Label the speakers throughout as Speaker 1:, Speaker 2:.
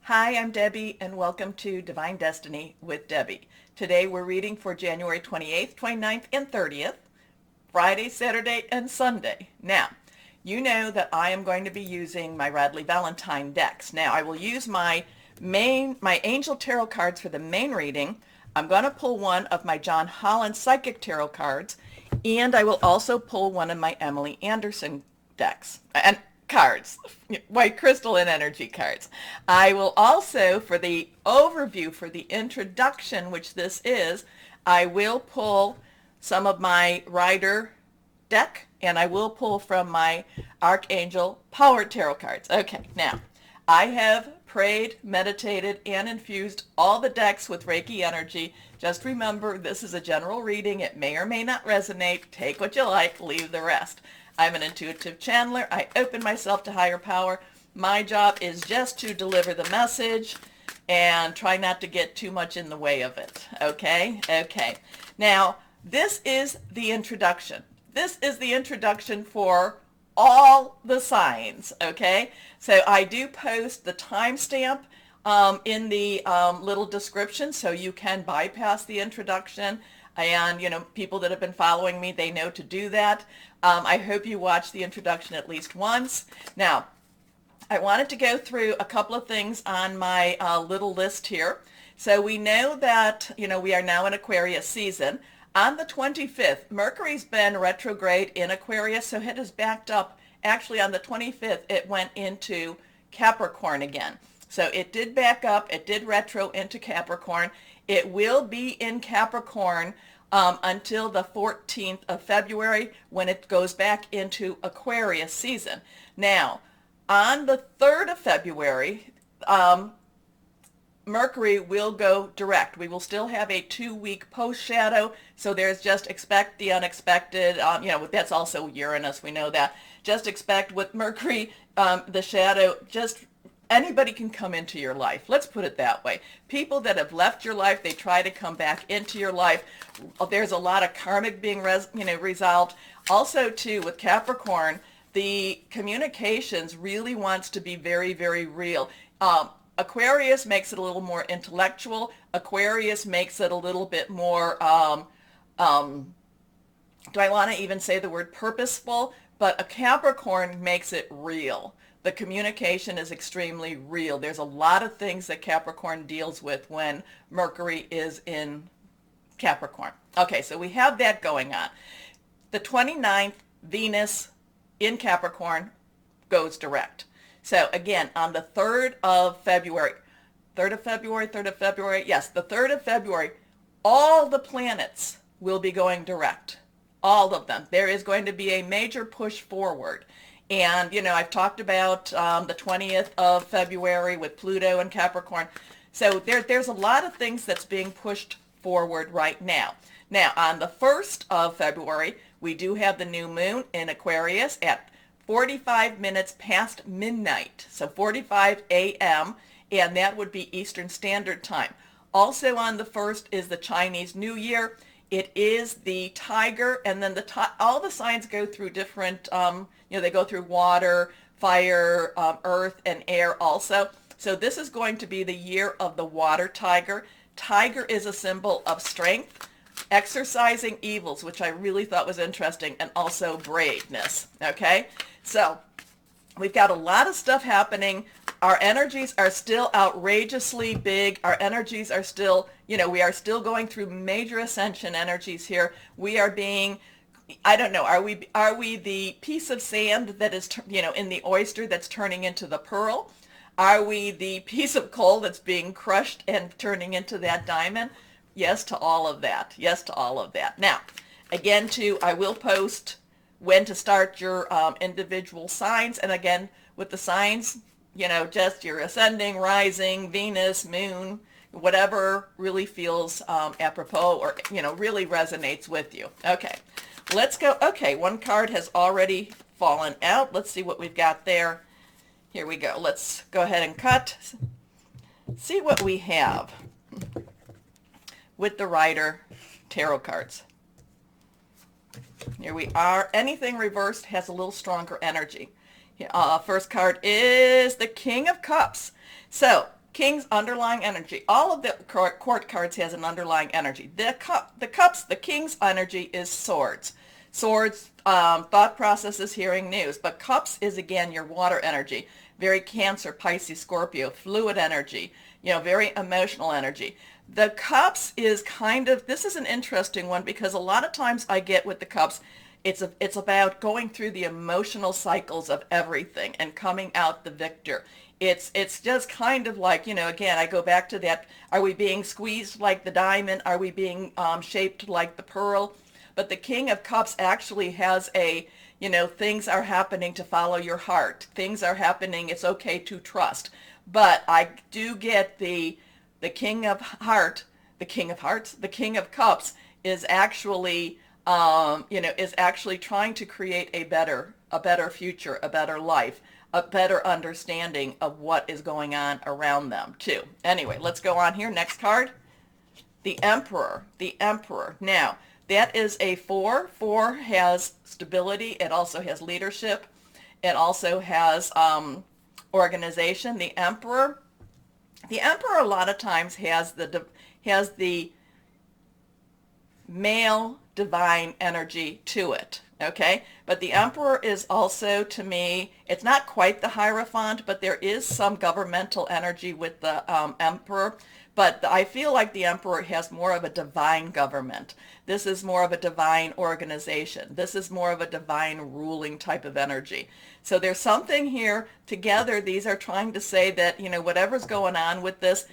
Speaker 1: Hi, I'm Debbie, and welcome to Divine Destiny with Debbie. Today we're reading for January 28th, 29th, and 30th, Friday, Saturday, and Sunday. Now, you know that I am going to be using my Radley Valentine decks. Now, I will use my Angel Tarot cards for the main reading. I'm going to pull one of my John Holland Psychic Tarot cards, and I will also pull one of my Emily Anderson decks and cards, white crystal and energy cards. I will also, for the overview, for the introduction, which this is, I will pull some of my Rider deck, and I will pull from my Archangel Power Tarot cards. Okay, now, I have prayed, meditated, and infused all the decks with Reiki energy. Just remember, this is a general reading. It may or may not resonate. Take what you like, leave the rest. I'm an intuitive channeler. I open myself to higher power. My job is just to deliver the message and try not to get too much in the way of it. Okay? Okay. Now, this is the introduction. This is the introduction for all the signs, okay? So I do post the timestamp in the little description, so you can bypass the introduction. And, you know, people that have been following me, they know to do that. I hope you watch the introduction at least once. Now, I wanted to go through a couple of things on my little list here. So we know that, you know, we are now in Aquarius season. On the 25th, Mercury's been retrograde in Aquarius, so it has backed up. Actually, on the 25th, it went into Capricorn again. So it did back up. It did retro into Capricorn. It will be in Capricorn until the 14th of February when it goes back into Aquarius season. Now, on the 3rd of February, Mercury will go direct. We will still have a 2-week post shadow, so there's just expect the unexpected. You know, that's also Uranus, we know that. Just expect with Mercury, the shadow, just anybody can come into your life. Let's put it that way. People that have left your life, they try to come back into your life. There's a lot of karmic being resolved. Also, too, with Capricorn, the communications really wants to be very, very real. Aquarius makes it a little more intellectual. Aquarius makes it a little bit more, do I want to even say the word purposeful? But a Capricorn makes it real. The communication is extremely real. There's a lot of things that Capricorn deals with when Mercury is in Capricorn. Okay, so we have that going on. The 29th, Venus in Capricorn goes direct. So again, on the 3rd of February, yes, the 3rd of February, all the planets will be going direct. All of them. There is going to be a major push forward. And, you know, I've talked about the 20th of February with Pluto and Capricorn. So there's a lot of things that's being pushed forward right now. Now, on the 1st of February, we do have the new moon in Aquarius at 45 minutes past midnight, so 45 a.m., and that would be Eastern Standard Time. Also on the 1st is the Chinese New Year. It is the tiger, and then all the signs go through different, they go through water, fire, earth, and air also. So this is going to be the year of the water tiger. Tiger is a symbol of strength, exorcising evils, which I really thought was interesting, and also braveness, okay? So we've got a lot of stuff happening. Our energies are still outrageously big. Our energies are still, we are still going through major ascension energies here. We are being, I don't know, are we the piece of sand that is, in the oyster that's turning into the pearl? Are we the piece of coal that's being crushed and turning into that diamond? Yes to all of that. Yes to all of that. Now, again, too, I will post when to start your individual signs. And again, with the signs, just your ascending, rising, Venus, moon, whatever really feels apropos or, really resonates with you. Okay, let's go. Okay, one card has already fallen out. Let's see what we've got there. Here we go. Let's go ahead and cut. See what we have with the Rider tarot cards. Here we are. Anything reversed has a little stronger energy. First card is the King of Cups. So King's underlying energy. All of the court cards has an underlying energy. The cups, the King's energy is swords. Swords, thought processes, hearing news. But cups is, again, your water energy. Very Cancer, Pisces, Scorpio, fluid energy, very emotional energy. The cups is kind of, this is an interesting one because a lot of times I get with the cups, it's about going through the emotional cycles of everything and coming out the victor. It's just kind of like, again, I go back to that, are we being squeezed like the diamond? Are we being shaped like the pearl? But the King of Cups actually has a, things are happening to follow your heart. Things are happening, it's okay to trust. But I do get the King of Heart, the King of Hearts, the King of Cups is actually, is actually trying to create a better future, a better life, a better understanding of what is going on around them too. Anyway, let's go on here. Next card, the Emperor. The Emperor. Now, that is a 4. 4 has stability. It also has leadership. It also has organization. The Emperor a lot of times has the male divine energy to it. Okay, but the Emperor is also, to me, it's not quite the Hierophant, but there is some governmental energy with the Emperor. But I feel like the Emperor has more of a divine government. This is more of a divine organization. This is more of a divine ruling type of energy. So there's something here together. These are trying to say that, whatever's going on with this,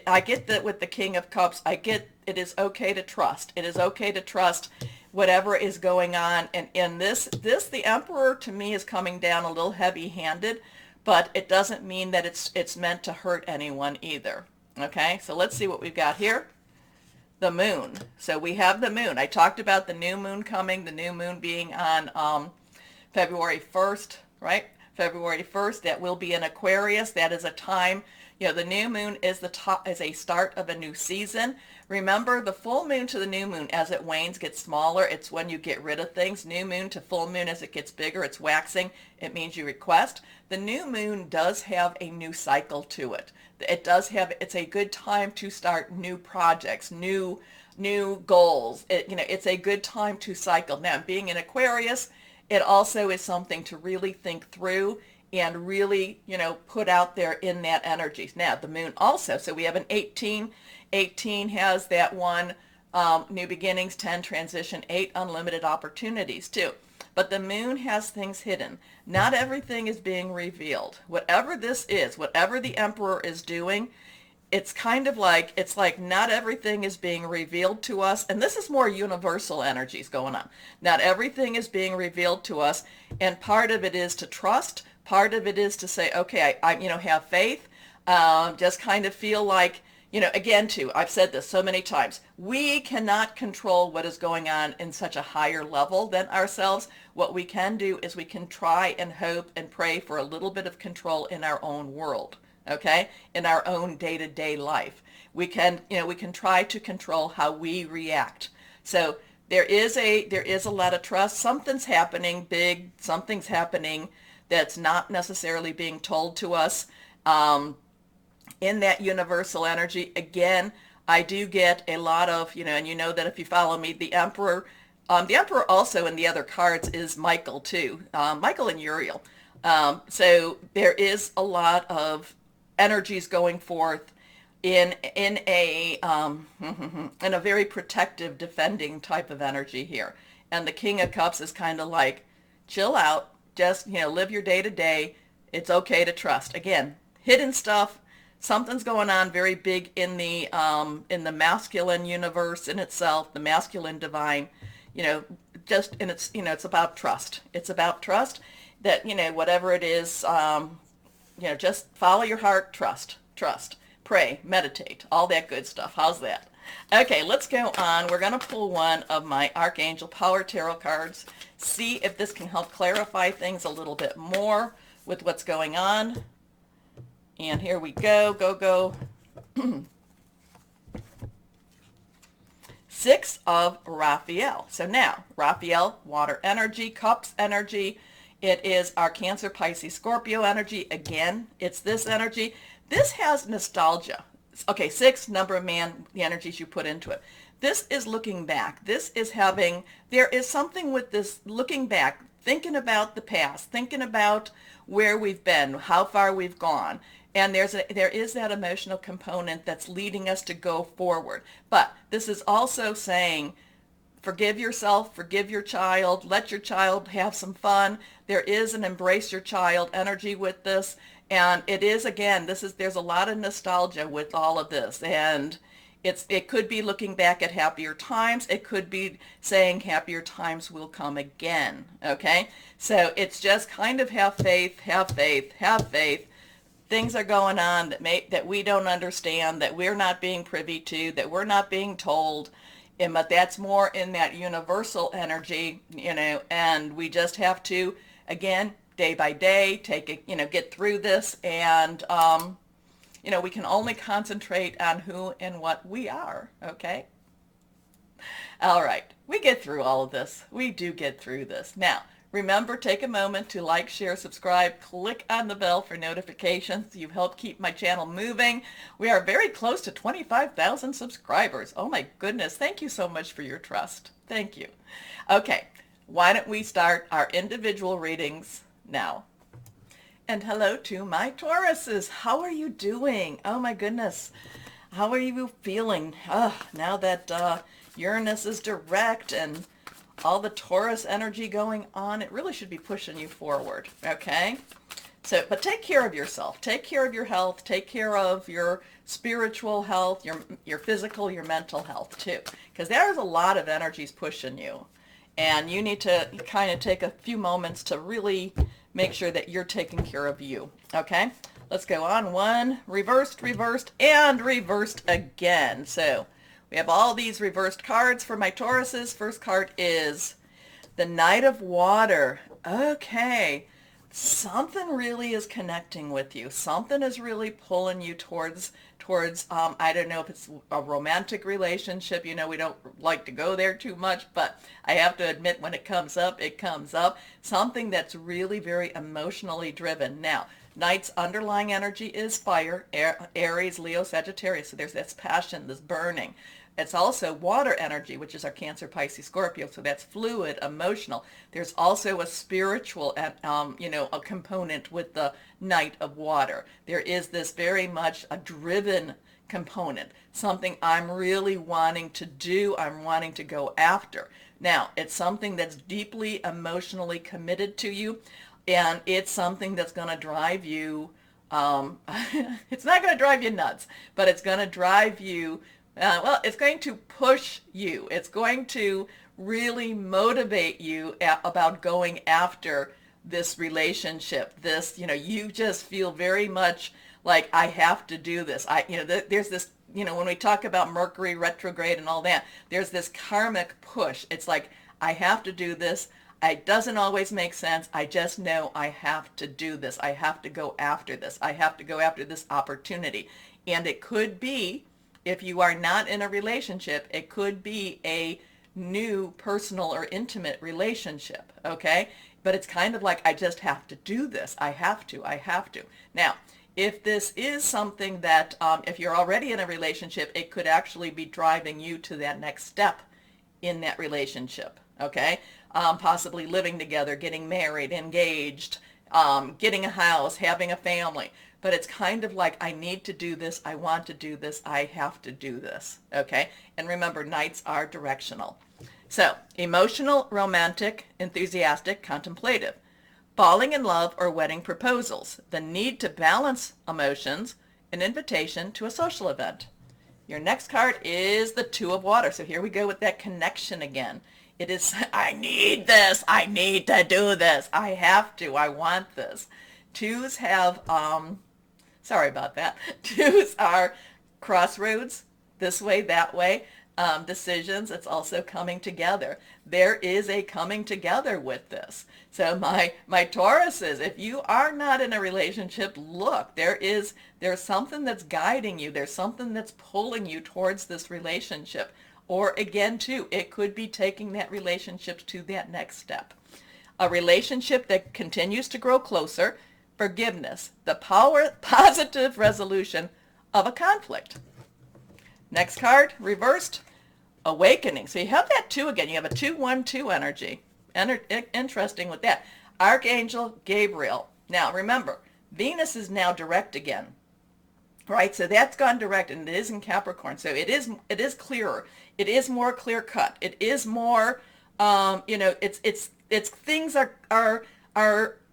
Speaker 1: I get that with the King of Cups. I get it is okay to trust. It is okay to trust whatever is going on. And in this, the Emperor to me is coming down a little heavy-handed, but it doesn't mean that it's meant to hurt anyone either. Okay, so let's see what we've got here. The Moon. So we have the Moon. I talked about the new moon coming, the new moon being on February 1st, right? February 1st. That will be in Aquarius. That is a time, the new moon is a start of a new season. Remember, the full moon to the new moon, as it wanes, gets smaller. It's when you get rid of things. New moon to full moon, as it gets bigger, it's waxing. It means you request. The new moon does have a new cycle to it. It's a good time to start new projects, new goals. It's a good time to cycle. Now, being in Aquarius, it also is something to really think through and really, put out there in that energy. Now, the moon also, so we have an 18. 18 has that one, new beginnings, 10, transition, 8, unlimited opportunities too. But the moon has things hidden. Not everything is being revealed. Whatever this is, whatever the Emperor is doing, it's kind of like, not everything is being revealed to us. And this is more universal energies going on. Not everything is being revealed to us. And part of it is to trust. Part of it is to say, okay, I have faith. Just kind of feel like, again, too, I've said this so many times, we cannot control what is going on in such a higher level than ourselves. What we can do is we can try and hope and pray for a little bit of control in our own world, okay, in our own day-to-day life. We can try to control how we react. So there is a lot of trust. Something's happening big. Something's happening that's not necessarily being told to us. In that universal energy, again, I do get a lot of, and you know that if you follow me, the Emperor also in the other cards is Michael too, Michael and Uriel. So there is a lot of energies going forth in a very protective, defending type of energy here. And the King of Cups is kind of like, chill out, just, live your day to day. It's okay to trust. Again, hidden stuff. Something's going on very big in the masculine universe in itself, the masculine divine, and it's about trust. It's about trust that, whatever it is, just follow your heart, trust, pray, meditate, all that good stuff. How's that? Okay, let's go on. We're going to pull one of my Archangel Power Tarot cards, see if this can help clarify things a little bit more with what's going on. And here we go. 6 of Raphael. So now, Raphael, water energy, cups energy. It is our Cancer, Pisces, Scorpio energy. Again, it's this energy. This has nostalgia. Okay, 6, number of man, the energies you put into it. This is looking back. This is having, there is something with this looking back, thinking about the past, thinking about where we've been, how far we've gone. And there is that emotional component that's leading us to go forward. But this is also saying, forgive yourself, forgive your child, let your child have some fun. There is an embrace your child energy with this. And it is, again, there's a lot of nostalgia with all of this. And it could be looking back at happier times. It could be saying happier times will come again. Okay? So it's just kind of have faith, have faith, have faith. Things are going on that we don't understand, that we're not being privy to, that we're not being told. But that's more in that universal energy, and we just have to, again, day by day, get through this, and, we can only concentrate on who and what we are, okay? All right, we get through all of this. We do get through this. Now, remember, take a moment to like, share, subscribe, click on the bell for notifications. You've helped keep my channel moving. We are very close to 25,000 subscribers. Oh my goodness. Thank you so much for your trust. Thank you. Okay, why don't we start our individual readings now? And hello to my Tauruses. How are you doing? Oh my goodness. How are you feeling? Now that Uranus is direct and all the Taurus energy going on, it really should be pushing you forward, okay? So, but take care of yourself. Take care of your health. Take care of your spiritual health, your physical, your mental health too, because there's a lot of energies pushing you. And you need to kind of take a few moments to really make sure that you're taking care of you, okay? Let's go on. 1, reversed, reversed, and reversed again. So we have all these reversed cards for my Tauruses. First card is the Knight of Water. Okay, something really is connecting with you. Something is really pulling you towards I don't know if it's a romantic relationship. We don't like to go there too much, but I have to admit when it comes up, it comes up. Something that's really very emotionally driven. Now, Knight's underlying energy is fire, Aries, Leo, Sagittarius. So there's this passion, this burning. It's also water energy, which is our Cancer, Pisces, Scorpio. So that's fluid, emotional. There's also a spiritual, a component with the Knight of Water. There is this very much a driven component, something I'm really wanting to do, I'm wanting to go after. Now, it's something that's deeply emotionally committed to you, and it's something that's going to drive you, it's not going to drive you nuts, but it's going to drive you, it's going to push you. It's going to really motivate you about going after this relationship. This, you just feel very much like, I have to do this. There's this, when we talk about Mercury retrograde and all that, there's this karmic push. It's like, I have to do this. It doesn't always make sense. I just know I have to do this. I have to go after this. I have to go after this opportunity. And it could be, if you are not in a relationship, it could be a new personal or intimate relationship, okay? But it's kind of like, I just have to do this. I have to. Now, if this is something that, if you're already in a relationship, it could actually be driving you to that next step in that relationship, okay? Possibly living together, getting married, engaged, getting a house, having a family. But it's kind of like, I need to do this, I want to do this, I have to do this, okay? And remember, Knights are directional. So, emotional, romantic, enthusiastic, contemplative. Falling in love or wedding proposals. The need to balance emotions, an invitation to a social event. Your next card is the Two of Water. So here we go with that connection again. It is, I need this, I need to do this, I have to, I want this. Twos have, sorry about that. Twos are crossroads, this way, that way, decisions. It's also coming together. There is a coming together with this. So my Tauruses, if you are not in a relationship, look, there's something that's guiding you. There's something that's pulling you towards this relationship. Or again, too, it could be taking that relationship to that next step. A relationship that continues to grow closer, forgiveness, the positive resolution of a conflict. Next card, reversed, awakening. So you have that 2 again. You have a 2-1-2 energy. Interesting with that. Archangel Gabriel. Now remember, Venus is now direct again. Right, so that's gone direct, and it is in Capricorn. So it is clearer. It is more clear cut. It is more, it's things are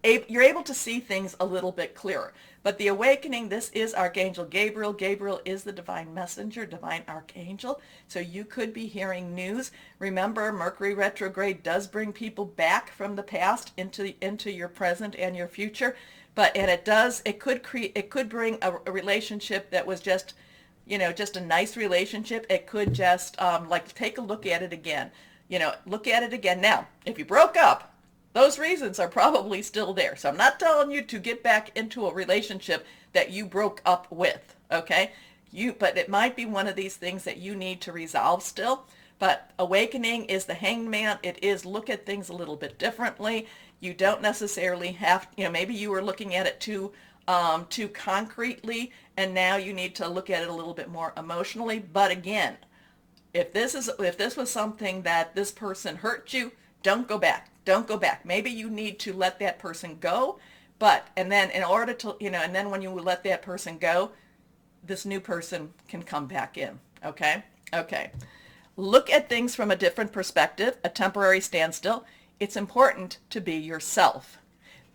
Speaker 1: you're able to see things a little bit clearer. But the awakening, this is Archangel Gabriel. Gabriel is the divine messenger, divine archangel. So you could be hearing news. Remember, Mercury retrograde does bring people back from the past into your present and your future. It could bring a relationship that was just a nice relationship. It could just take a look at it again. Look at it again. Now, if you broke up, those reasons are probably still there. So I'm not telling you to get back into a relationship that you broke up with, okay? But it might be one of these things that you need to resolve still. But awakening is the Hanged Man. It is look at things a little bit differently. You don't necessarily have, maybe you were looking at it too concretely, and now you need to look at it a little bit more emotionally. But again, if this was something that this person hurt you, don't go back. Don't go back. Maybe you need to let that person go, and then in order to, and then when you let that person go, this new person can come back in. Okay? Okay. Look at things from a different perspective, a temporary standstill. It's important to be yourself.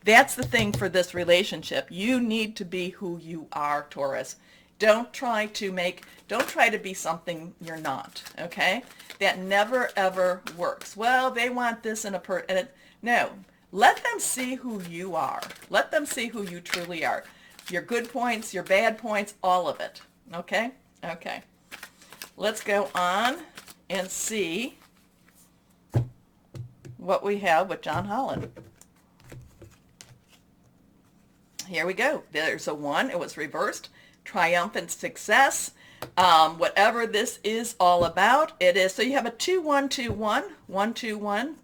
Speaker 1: That's the thing for this relationship. You need to be who you are, Taurus. Don't try to be something you're not, okay? That never, ever works. Well, they want this in no. Let them see who you are. Let them see who you truly are. Your good points, your bad points, all of it, okay? Okay. Let's go on and see what we have with John Holland. Here we go. There's a 1. It was reversed. Triumphant Success. Whatever this is all about, it is. So you have a 2-1-2-1, 1-2-1-2,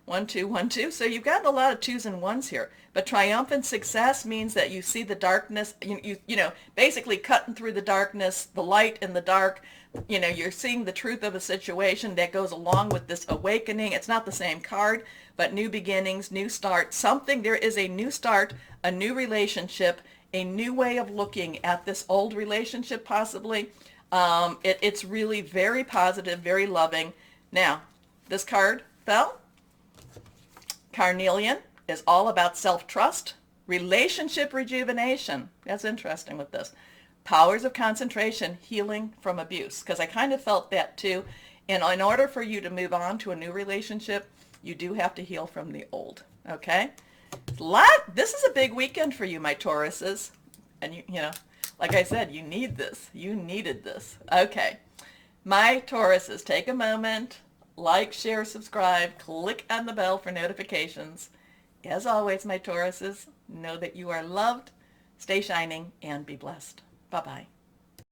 Speaker 1: 1-2-1-2. So you've got a lot of 2s and 1s here. But triumphant success means that you see the darkness, basically cutting through the darkness, the light in the dark. You're seeing the truth of a situation that goes along with this awakening. It's not the same card, but new beginnings, new start, something. There is a new start, a new relationship, a new way of looking at this old relationship possibly. It's really very positive, very loving. Now, this card fell. Carnelian is all about self-trust, relationship rejuvenation. That's interesting with this. Powers of concentration, healing from abuse. Because I kind of felt that too. And in order for you to move on to a new relationship, you do have to heal from the old. Okay? This is a big weekend for you, my Tauruses. And like I said, you need this. You needed this. Okay. My Tauruses, take a moment, like, share, subscribe, click on the bell for notifications. As always, my Tauruses, know that you are loved, stay shining, and be blessed. Bye-bye.